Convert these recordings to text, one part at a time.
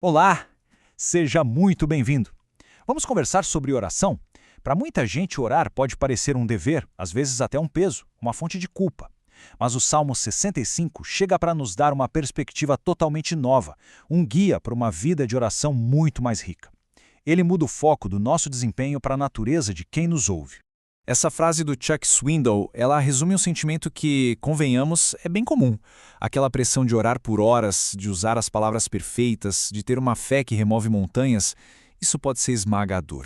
Olá, seja muito bem-vindo. Vamos conversar sobre oração? Para muita gente, orar pode parecer um dever, às vezes até um peso, uma fonte de culpa. Mas o Salmo 65 chega para nos dar uma perspectiva totalmente nova, um guia para uma vida de oração muito mais rica. Ele muda o foco do nosso desempenho para a natureza de quem nos ouve. Essa frase do Chuck Swindoll, ela resume um sentimento que, convenhamos, é bem comum. Aquela pressão de orar por horas, de usar as palavras perfeitas, de ter uma fé que remove montanhas, isso pode ser esmagador.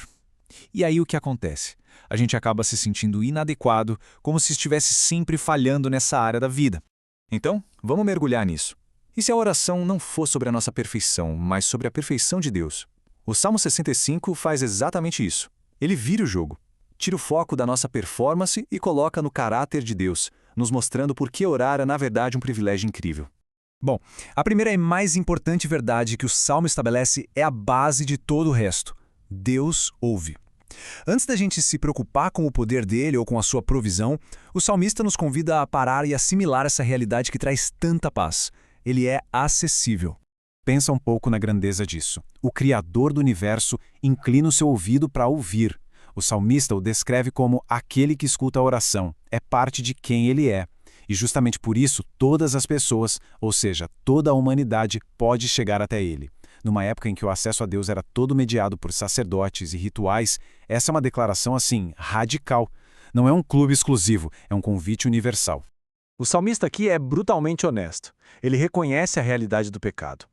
E aí o que acontece? A gente acaba se sentindo inadequado, como se estivesse sempre falhando nessa área da vida. Então, vamos mergulhar nisso. E se a oração não for sobre a nossa perfeição, mas sobre a perfeição de Deus? O Salmo 65 faz exatamente isso. Ele vira o jogo. Tira o foco da nossa performance e coloca no caráter de Deus, nos mostrando por que orar é, na verdade, um privilégio incrível. Bom, a primeira e mais importante verdade que o Salmo estabelece é a base de todo o resto. Deus ouve. Antes da gente se preocupar com o poder dele ou com a sua provisão, o salmista nos convida a parar e assimilar essa realidade que traz tanta paz. Ele é acessível. Pensa um pouco na grandeza disso. O Criador do universo inclina o seu ouvido para ouvir. O salmista o descreve como aquele que escuta a oração, é parte de quem ele é. E justamente por isso, todas as pessoas, ou seja, toda a humanidade, pode chegar até ele. Numa época em que o acesso a Deus era todo mediado por sacerdotes e rituais, essa é uma declaração, assim, radical. Não é um clube exclusivo, é um convite universal. O salmista aqui é brutalmente honesto. Ele reconhece a realidade do pecado.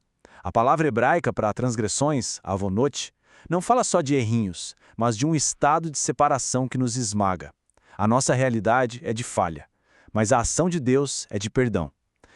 A palavra hebraica para transgressões, avonot, não fala só de errinhos, mas de um estado de separação que nos esmaga. A nossa realidade é de falha, mas a ação de Deus é de perdão.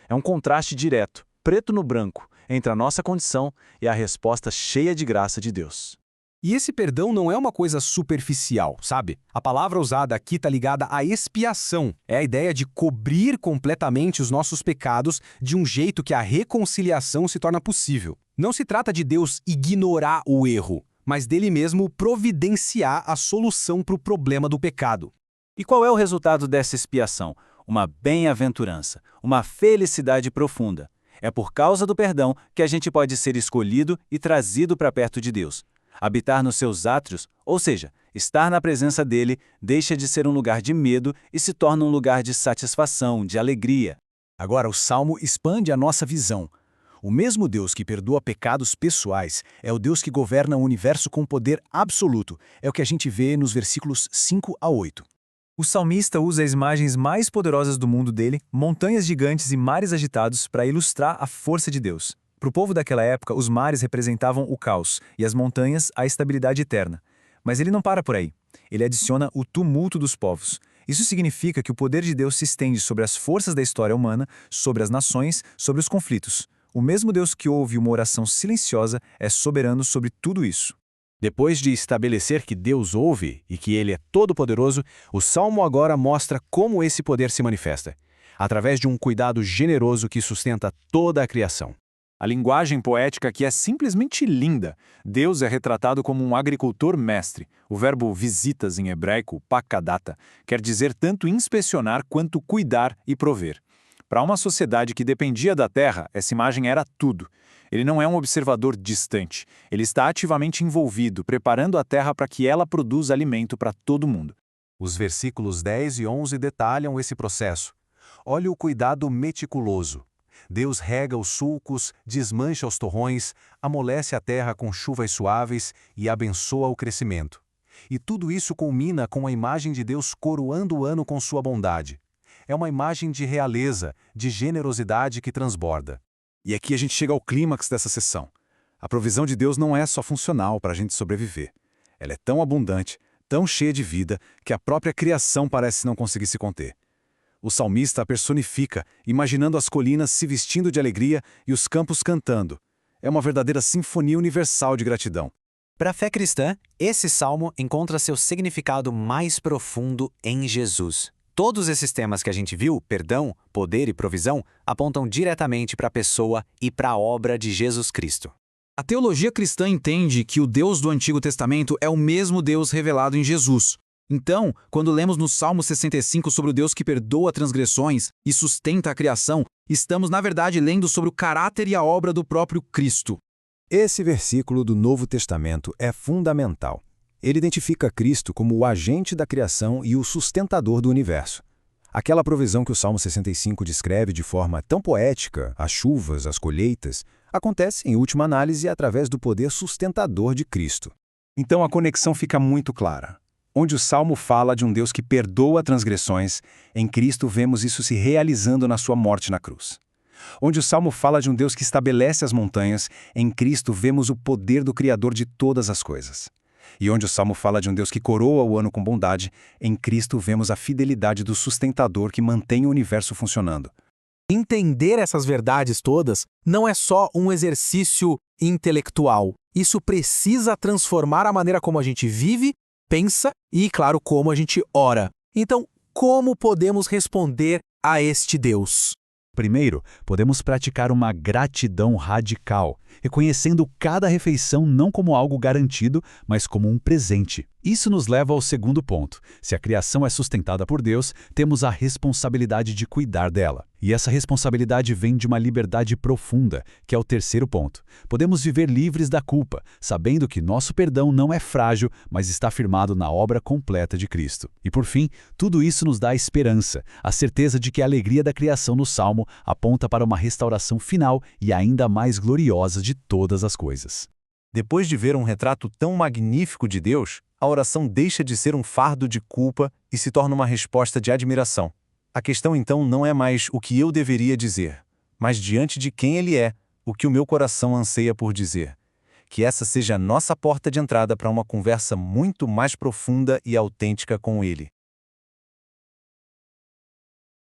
É um contraste direto, preto no branco, entre a nossa condição e a resposta cheia de graça de Deus. E esse perdão não é uma coisa superficial, sabe? A palavra usada aqui está ligada à expiação. É a ideia de cobrir completamente os nossos pecados de um jeito que a reconciliação se torna possível. Não se trata de Deus ignorar o erro, mas dele mesmo providenciar a solução para o problema do pecado. E qual é o resultado dessa expiação? Uma bem-aventurança, uma felicidade profunda. É por causa do perdão que a gente pode ser escolhido e trazido para perto de Deus. Habitar nos seus átrios, ou seja, estar na presença dele, deixa de ser um lugar de medo e se torna um lugar de satisfação, de alegria. Agora, o Salmo expande a nossa visão. O mesmo Deus que perdoa pecados pessoais é o Deus que governa o universo com poder absoluto. É o que a gente vê nos versículos 5 a 8. O salmista usa as imagens mais poderosas do mundo dele, montanhas gigantes e mares agitados, para ilustrar a força de Deus. Para o povo daquela época, os mares representavam o caos e as montanhas a estabilidade eterna. Mas ele não para por aí. Ele adiciona o tumulto dos povos. Isso significa que o poder de Deus se estende sobre as forças da história humana, sobre as nações, sobre os conflitos. O mesmo Deus que ouve uma oração silenciosa é soberano sobre tudo isso. Depois de estabelecer que Deus ouve e que Ele é todo-poderoso, o Salmo agora mostra como esse poder se manifesta, através de um cuidado generoso que sustenta toda a criação. A linguagem poética aqui é simplesmente linda. Deus é retratado como um agricultor mestre. O verbo visitas em hebraico, pakadata, quer dizer tanto inspecionar quanto cuidar e prover. Para uma sociedade que dependia da terra, essa imagem era tudo. Ele não é um observador distante. Ele está ativamente envolvido, preparando a terra para que ela produza alimento para todo mundo. Os versículos 10 e 11 detalham esse processo. Olhe o cuidado meticuloso. Deus rega os sulcos, desmancha os torrões, amolece a terra com chuvas suaves e abençoa o crescimento. E tudo isso culmina com a imagem de Deus coroando o ano com sua bondade. É uma imagem de realeza, de generosidade que transborda. E aqui a gente chega ao clímax dessa sessão. A provisão de Deus não é só funcional para a gente sobreviver. Ela é tão abundante, tão cheia de vida, que a própria criação parece não conseguir se conter. O salmista a personifica, imaginando as colinas se vestindo de alegria e os campos cantando. É uma verdadeira sinfonia universal de gratidão. Para a fé cristã, esse salmo encontra seu significado mais profundo em Jesus. Todos esses temas que a gente viu, perdão, poder e provisão, apontam diretamente para a pessoa e para a obra de Jesus Cristo. A teologia cristã entende que o Deus do Antigo Testamento é o mesmo Deus revelado em Jesus. Então, quando lemos no Salmo 65 sobre o Deus que perdoa transgressões e sustenta a criação, estamos, na verdade, lendo sobre o caráter e a obra do próprio Cristo. Esse versículo do Novo Testamento é fundamental. Ele identifica Cristo como o agente da criação e o sustentador do universo. Aquela provisão que o Salmo 65 descreve de forma tão poética, as chuvas, as colheitas, acontece, em última análise, através do poder sustentador de Cristo. Então a conexão fica muito clara. Onde o Salmo fala de um Deus que perdoa transgressões, em Cristo vemos isso se realizando na sua morte na cruz. Onde o Salmo fala de um Deus que estabelece as montanhas, em Cristo vemos o poder do Criador de todas as coisas. E onde o Salmo fala de um Deus que coroa o ano com bondade, em Cristo vemos a fidelidade do sustentador que mantém o universo funcionando. Entender essas verdades todas não é só um exercício intelectual. Isso precisa transformar a maneira como a gente vive, pensa e, claro, como a gente ora. Então, como podemos responder a este Deus? Primeiro, podemos praticar uma gratidão radical, reconhecendo cada refeição não como algo garantido, mas como um presente. Isso nos leva ao segundo ponto. Se a criação é sustentada por Deus, temos a responsabilidade de cuidar dela. E essa responsabilidade vem de uma liberdade profunda, que é o terceiro ponto. Podemos viver livres da culpa, sabendo que nosso perdão não é frágil, mas está firmado na obra completa de Cristo. E por fim, tudo isso nos dá a esperança, a certeza de que a alegria da criação no Salmo aponta para uma restauração final e ainda mais gloriosa de todas as coisas. Depois de ver um retrato tão magnífico de Deus, a oração deixa de ser um fardo de culpa e se torna uma resposta de admiração. A questão então não é mais o que eu deveria dizer, mas diante de quem Ele é, o que o meu coração anseia por dizer. Que essa seja a nossa porta de entrada para uma conversa muito mais profunda e autêntica com Ele.